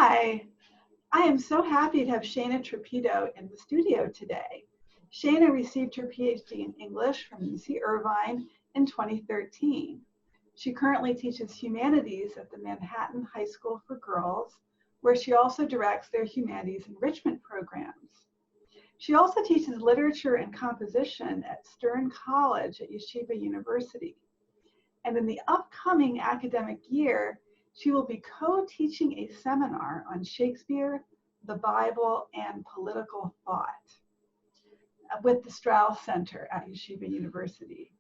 Hi, I am so happy to have Shaina Trapedo in the studio today. Shaina received her Ph.D. in English from UC Irvine in 2013. She currently teaches Humanities at the Manhattan High School for Girls, where she also directs their Humanities enrichment programs. She also teaches literature and composition at Stern College at Yeshiva University. And in the upcoming academic year, she will be co-teaching a seminar on Shakespeare, the Bible, and political thought with the Strauss Center at Yeshiva University.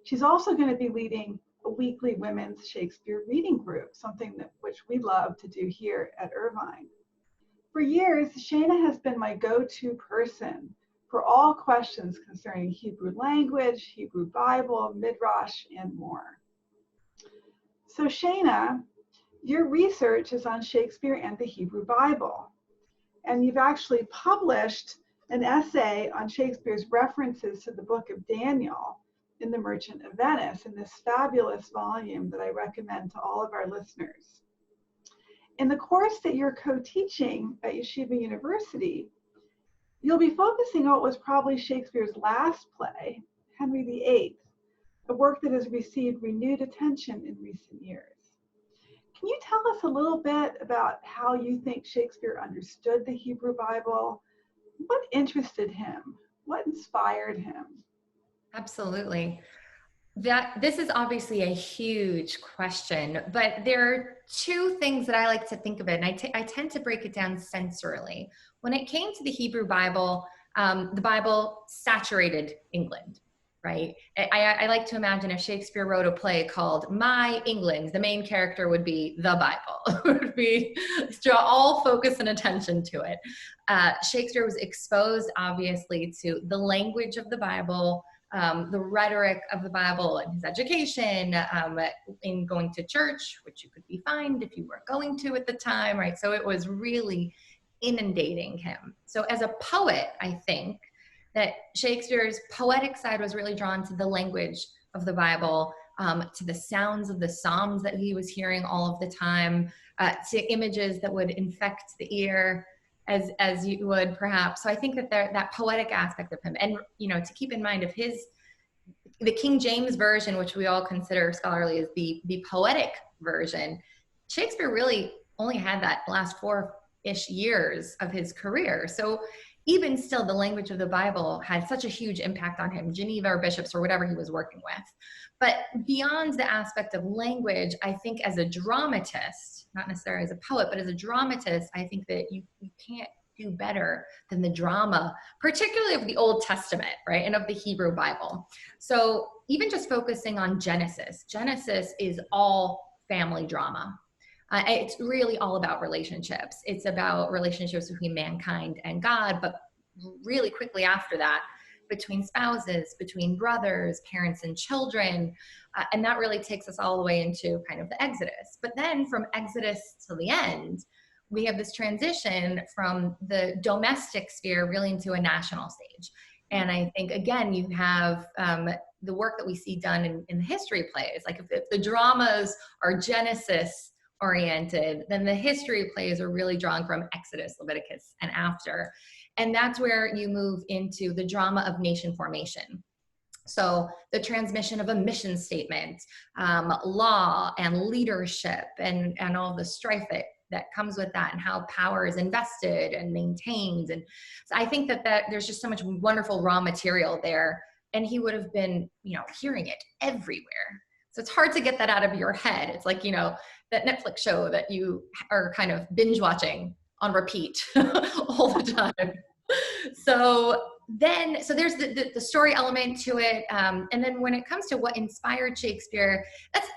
She's also going to be leading a weekly women's Shakespeare reading group, something which we love to do here at Irvine. For years, Shaina has been my go-to person for all questions concerning Hebrew language, Hebrew Bible, Midrash, and more. So Shaina, your research is on Shakespeare and the Hebrew Bible, and you've actually published an essay on Shakespeare's references to the Book of Daniel in The Merchant of Venice in this fabulous volume that I recommend to all of our listeners. In the course that you're co-teaching at Yeshiva University, you'll be focusing on what was probably Shakespeare's last play, Henry VIII, a work that has received renewed attention in recent years. Can you tell us a little bit about how you think Shakespeare understood the Hebrew Bible? What interested him? What inspired him? Absolutely. This is obviously a huge question, but there are two things that I like to think of it, and I tend to break it down sensorily. When it came to the Hebrew Bible, the Bible saturated England, right? I like to imagine if Shakespeare wrote a play called My England, the main character would be the Bible. Would be draw all focus and attention to it. Shakespeare was exposed, obviously, to the language of the Bible, the rhetoric of the Bible, and his education, in going to church, which you could be fined if you weren't going to at the time, right? So it was really inundating him. So as a poet, I think that Shakespeare's poetic side was really drawn to the language of the Bible, to the sounds of the Psalms that he was hearing all of the time, to images that would infect the ear, as you would perhaps. So I think that that poetic aspect of him, and to keep in mind of the King James version, which we all consider scholarly as the poetic version, Shakespeare really only had that last 4-ish years of his career. So even still, the language of the Bible had such a huge impact on him, Geneva or bishops or whatever he was working with. But beyond the aspect of language, I think as a dramatist, not necessarily as a poet, but as a dramatist, I think that you can't do better than the drama, particularly of the Old Testament, right, and of the Hebrew Bible. So even just focusing on Genesis is all family drama. It's really all about relationships. It's about relationships between mankind and God, but really quickly after that, between spouses, between brothers, parents and children. And that really takes us all the way into kind of the Exodus. But then from Exodus to the end, we have this transition from the domestic sphere really into a national stage. And I think, again, you have the work that we see done in the history plays. Like if the dramas are Genesis oriented, then the history plays are really drawn from Exodus, Leviticus, and after. And that's where you move into the drama of nation formation. So the transmission of a mission statement, law and leadership, and all the strife that comes with that, and how power is invested and maintained. And so I think that there's just so much wonderful raw material there, and he would have been, hearing it everywhere. So it's hard to get that out of your head. It's like, that Netflix show that you are kind of binge watching on repeat all the time. So there's the story element to it. And then when it comes to what inspired Shakespeare,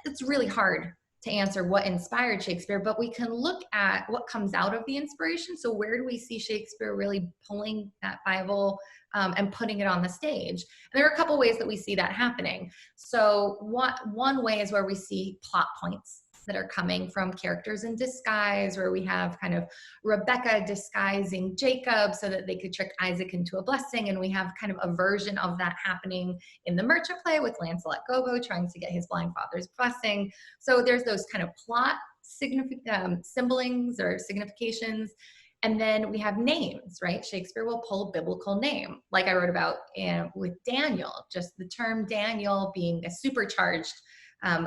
it's really hard to answer what inspired Shakespeare, but we can look at what comes out of the inspiration. So where do we see Shakespeare really pulling that Bible and putting it on the stage? And there are a couple ways that we see that happening. So one way is where we see plot points that are coming from characters in disguise, where we have kind of Rebecca disguising Jacob so that they could trick Isaac into a blessing. And we have kind of a version of that happening in the Merchant play with Lancelot Gobbo trying to get his blind father's blessing. So there's those kind of plot symbolings or significations. And then we have names, right? Shakespeare will pull a biblical name, like I wrote about with Daniel, just the term Daniel being a supercharged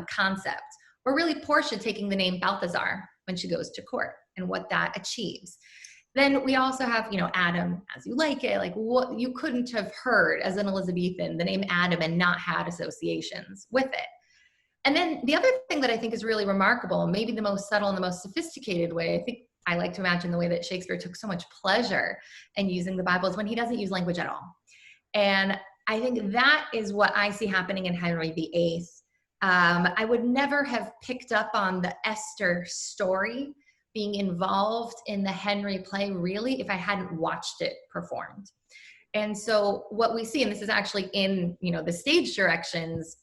concept, or really Portia taking the name Balthazar when she goes to court and what that achieves. Then we also have, Adam, as you like it, like what you couldn't have heard as an Elizabethan, the name Adam, and not had associations with it. And then the other thing that I think is really remarkable, maybe the most subtle and the most sophisticated way, I think I like to imagine the way that Shakespeare took so much pleasure in using the Bible is when he doesn't use language at all. And I think that is what I see happening in Henry VIII. I would never have picked up on the Esther story being involved in the Henry play, really, if I hadn't watched it performed. And so what we see, and this is actually in, the stage directions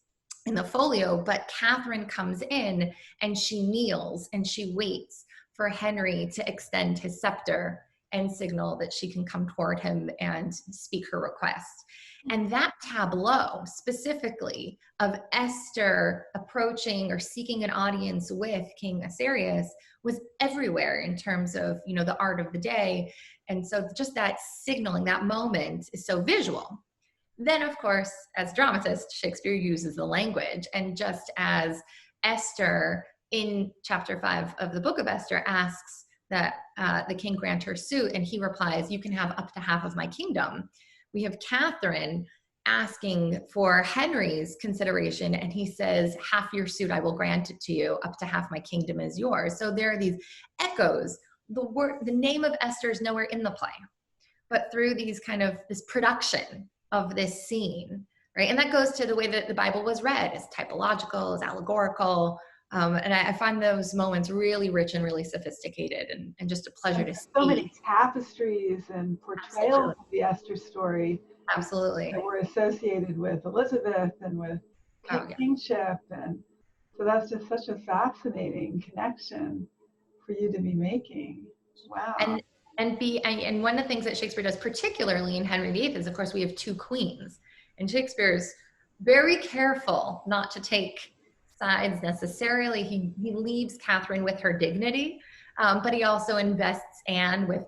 in the folio, but Catherine comes in and she kneels and she waits for Henry to extend his scepter and signal that she can come toward him and speak her request. And that tableau specifically of Esther approaching or seeking an audience with King Ahasuerus was everywhere in terms of, the art of the day. And so just that signaling, that moment is so visual. Then, of course, as dramatist, Shakespeare uses the language. And just as Esther in chapter 5 of the Book of Esther asks that the king grant her suit, and he replies, "You can have up to half of my kingdom." We have Catherine asking for Henry's consideration, and he says, "Half your suit I will grant it to you, up to half my kingdom is yours." So there are these echoes. The name of Esther is nowhere in the play, but through these this production of this scene, right? And that goes to the way that the Bible was read, as typological, as allegorical. And I find those moments really rich and really sophisticated, and just a pleasure to see. So many tapestries and portrayals of the Esther story. Absolutely. That were associated with Elizabeth and with kingship. And so that's just such a fascinating connection for you to be making. Wow. And one of the things that Shakespeare does, particularly in Henry VIII, is, of course, we have two queens. And Shakespeare's very careful not to take sides necessarily. He leaves Catherine with her dignity, but he also invests Anne with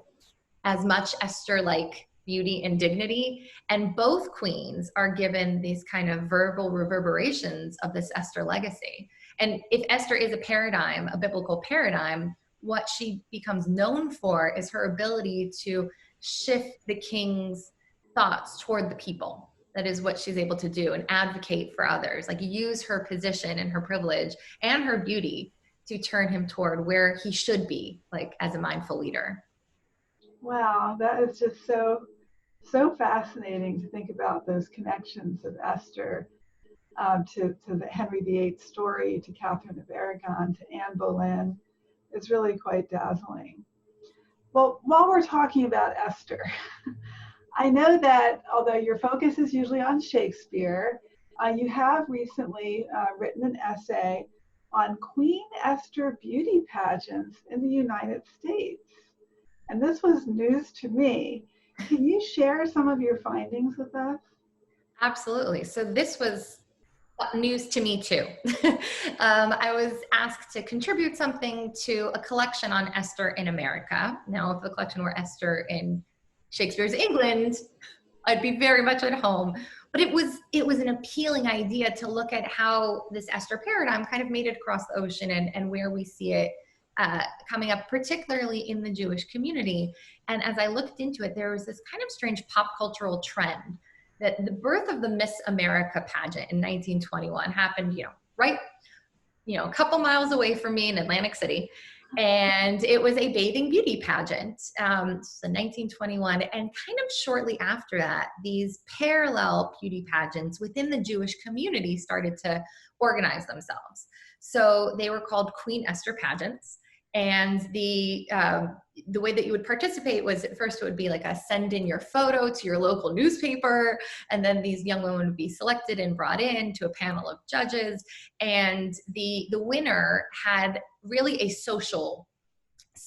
as much Esther-like beauty and dignity. And both queens are given these verbal reverberations of this Esther legacy. And if Esther is a paradigm, a biblical paradigm, what she becomes known for is her ability to shift the king's thoughts toward the people. That is what she's able to do, and advocate for others, use her position and her privilege and her beauty to turn him toward where he should be, as a mindful leader. Wow, that is just so fascinating to think about those connections of Esther to the Henry VIII story, to Catherine of Aragon, to Anne Boleyn. It's really quite dazzling. Well, while we're talking about Esther, I know that although your focus is usually on Shakespeare, you have recently written an essay on Queen Esther beauty pageants in the United States. And this was news to me. Can you share some of your findings with us? Absolutely. So this was news to me too. I was asked to contribute something to a collection on Esther in America. Now, if the collection were Esther in Shakespeare's England, I'd be very much at home. But it was an appealing idea to look at how this Esther paradigm made it across the ocean, and where we see it coming up, particularly in the Jewish community. And as I looked into it, there was this strange pop cultural trend that the birth of the Miss America pageant in 1921 happened, a couple miles away from me in Atlantic City. And it was a bathing beauty pageant, so 1921. And shortly after that, these parallel beauty pageants within the Jewish community started to organize themselves. So they were called Queen Esther pageants. And the way that you would participate was, at first it would be send in your photo to your local newspaper, and then these young women would be selected and brought in to a panel of judges, and the winner had really a social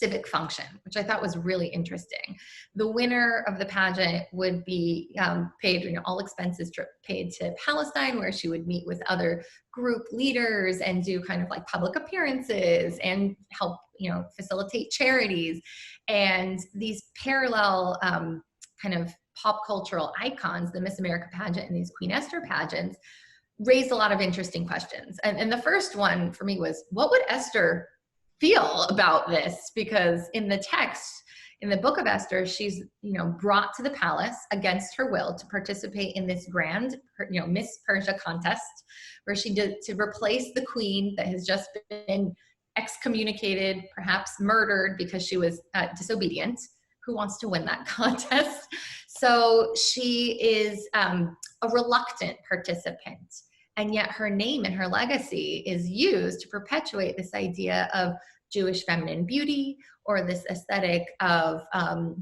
civic function, which I thought was really interesting. The winner of the pageant would be paid, all expenses paid to Palestine, where she would meet with other group leaders and do kind of like public appearances and help, facilitate charities. And these parallel kind of pop cultural icons, the Miss America pageant and these Queen Esther pageants, raised a lot of interesting questions. And the first one for me was, what would Esther feel about this? Because in the text, in the Book of Esther, she's, brought to the palace against her will to participate in this grand, Miss Persia contest, where she did to replace the queen that has just been excommunicated, perhaps murdered because she was disobedient. Who wants to win that contest? So she is a reluctant participant, and yet her name and her legacy is used to perpetuate this idea of Jewish feminine beauty, or this aesthetic of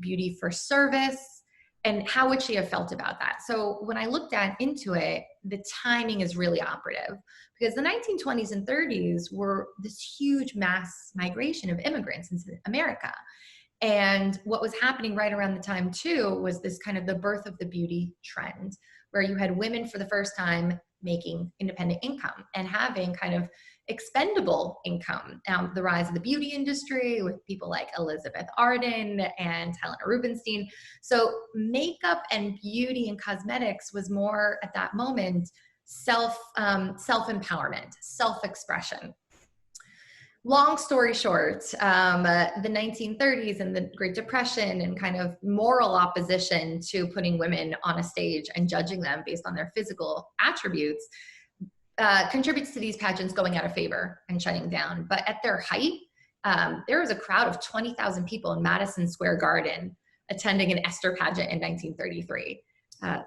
beauty for service. And how would she have felt about that? So when I looked into it, the timing is really operative, because the 1920s and 30s were this huge mass migration of immigrants into America. And what was happening right around the time too was this kind of the birth of the beauty trend, where you had women for the first time making independent income and having kind of expendable income. The rise of the beauty industry with people like Elizabeth Arden and Helena Rubinstein. So makeup and beauty and cosmetics was more at that moment self-empowerment, self-expression. Long story short, the 1930s and the Great Depression and kind of moral opposition to putting women on a stage and judging them based on their physical attributes contributes to these pageants going out of favor and shutting down. But at their height, there was a crowd of 20,000 people in Madison Square Garden attending an Esther pageant in 1933.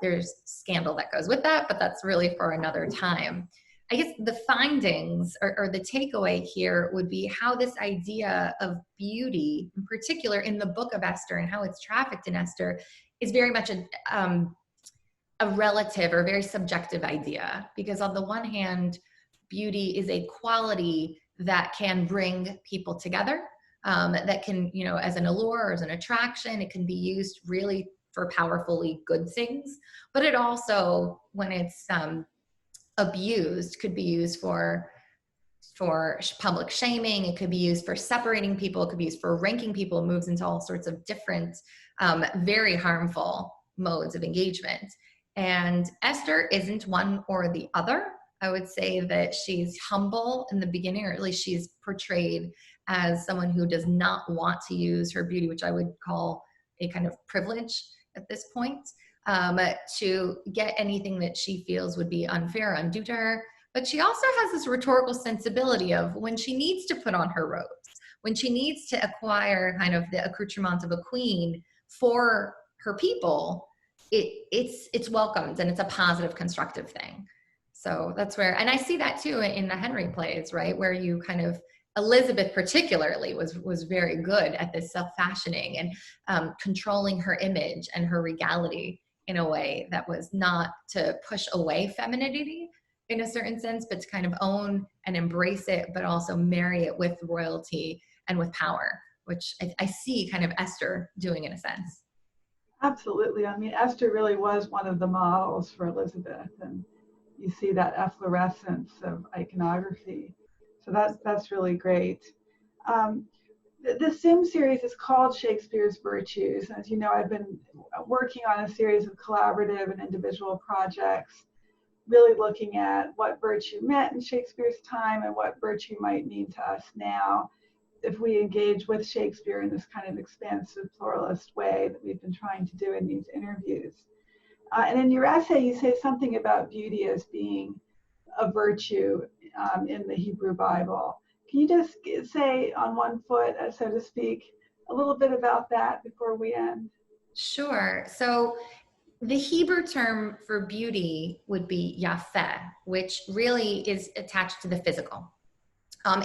There's scandal that goes with that, but that's really for another time. I guess the findings or the takeaway here would be how this idea of beauty, in particular in the Book of Esther and how it's trafficked in Esther, is very much a relative or very subjective idea. Because on the one hand, beauty is a quality that can bring people together, that can, as an allure or as an attraction, it can be used really for powerfully good things. But it also, when it's abused, could be used for public shaming. It could be used for separating people. It could be used for ranking people. It moves into all sorts of different, very harmful modes of engagement. And Esther isn't one or the other. I would say that she's humble in the beginning, or at least she's portrayed as someone who does not want to use her beauty, which I would call a kind of privilege at this point, to get anything that she feels would be unfair, undue to her. But she also has this rhetorical sensibility of when she needs to put on her robes, when she needs to acquire kind of the accoutrement of a queen for her people, it's welcomed and it's a positive, constructive thing. So that's where, and I see that too in the Henry plays, right? Where you kind of, Elizabeth particularly was very good at this self-fashioning and controlling her image and her regality in a way that was not to push away femininity in a certain sense, but to kind of own and embrace it, but also marry it with royalty and with power, which I see kind of Esther doing in a sense. Absolutely. I mean, Esther really was one of the models for Elizabeth, and you see that efflorescence of iconography. So that's really great. The Sim series is called Shakespeare's Virtues. As you know, I've been working on a series of collaborative and individual projects, really looking at what virtue meant in Shakespeare's time and what virtue might mean to us now if we engage with Shakespeare in this kind of expansive pluralist way that we've been trying to do in these interviews. And in your essay, you say something about beauty as being a virtue in the Hebrew Bible. Can you just say on one foot, so to speak, a little bit about that before we end? Sure. So the Hebrew term for beauty would be yafeh, which really is attached to the physical.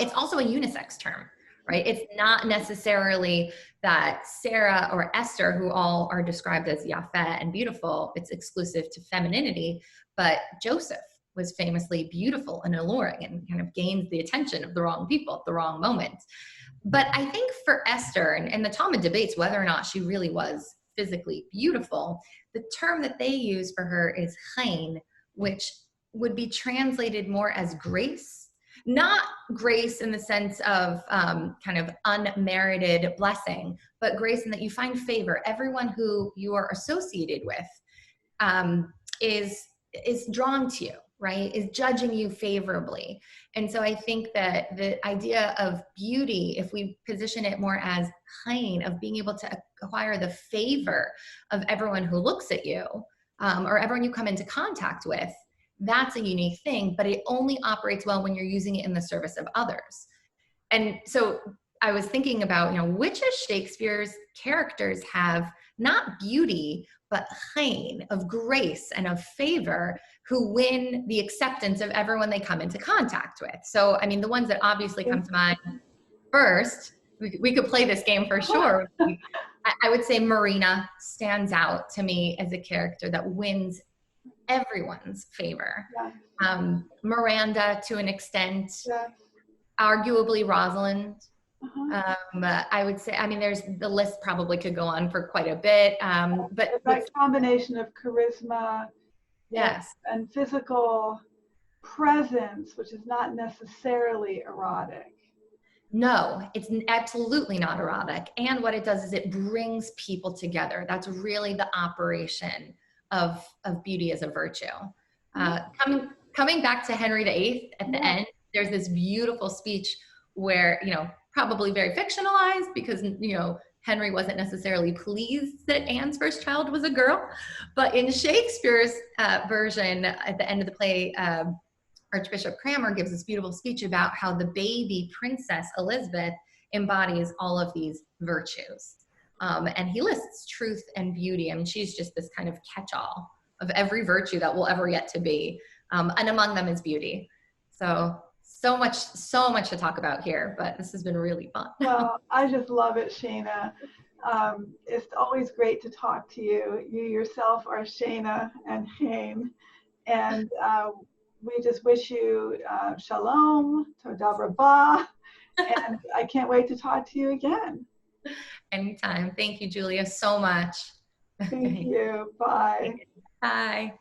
It's also a unisex term, right? It's not necessarily that Sarah or Esther, who all are described as yafeh and beautiful, it's exclusive to femininity, but Joseph was famously beautiful and alluring and kind of gains the attention of the wrong people at the wrong moment. But I think for Esther, and the Talmud debates whether or not she really was physically beautiful, the term that they use for her is chain, which would be translated more as grace. Not grace in the sense of kind of unmerited blessing, but grace in that you find favor. Everyone who you are associated with is drawn to you, right? Is judging you favorably. And so I think that the idea of beauty, if we position it more as chain, of being able to acquire the favor of everyone who looks at you, or everyone you come into contact with, that's a unique thing, but it only operates well when you're using it in the service of others. And so I was thinking about, which of Shakespeare's characters have not beauty, but chain, of grace and of favor, who win the acceptance of everyone they come into contact with. So, I mean, the ones that obviously come to mind first, we could play this game for sure. I would say Marina stands out to me as a character that wins everyone's favor. Yeah. Miranda, to an extent, Yeah. arguably Rosalind. Uh-huh. I would say, I mean, there's the list probably could go on for quite a bit, but that combination of charisma, yes, and physical presence, which is not necessarily erotic. no, it's absolutely not erotic. And what it does is it brings people together. That's really the operation of beauty as a virtue. Coming back to Henry VIII at the end, there's this beautiful speech where, probably very fictionalized because, Henry wasn't necessarily pleased that Anne's first child was a girl. But in Shakespeare's version, at the end of the play, Archbishop Cranmer gives this beautiful speech about how the baby princess Elizabeth embodies all of these virtues. And he lists truth and beauty. I mean, she's just this kind of catch-all of every virtue that we'll ever get to be. And among them is beauty. So much to talk about here, but this has been really fun. Well, I just love it, Shaina. It's always great to talk to you. You yourself are Shaina and Haim. And we just wish you shalom, toda rabah, and I can't wait to talk to you again. Anytime. Thank you, Julia, so much. Thank you. Bye. Bye.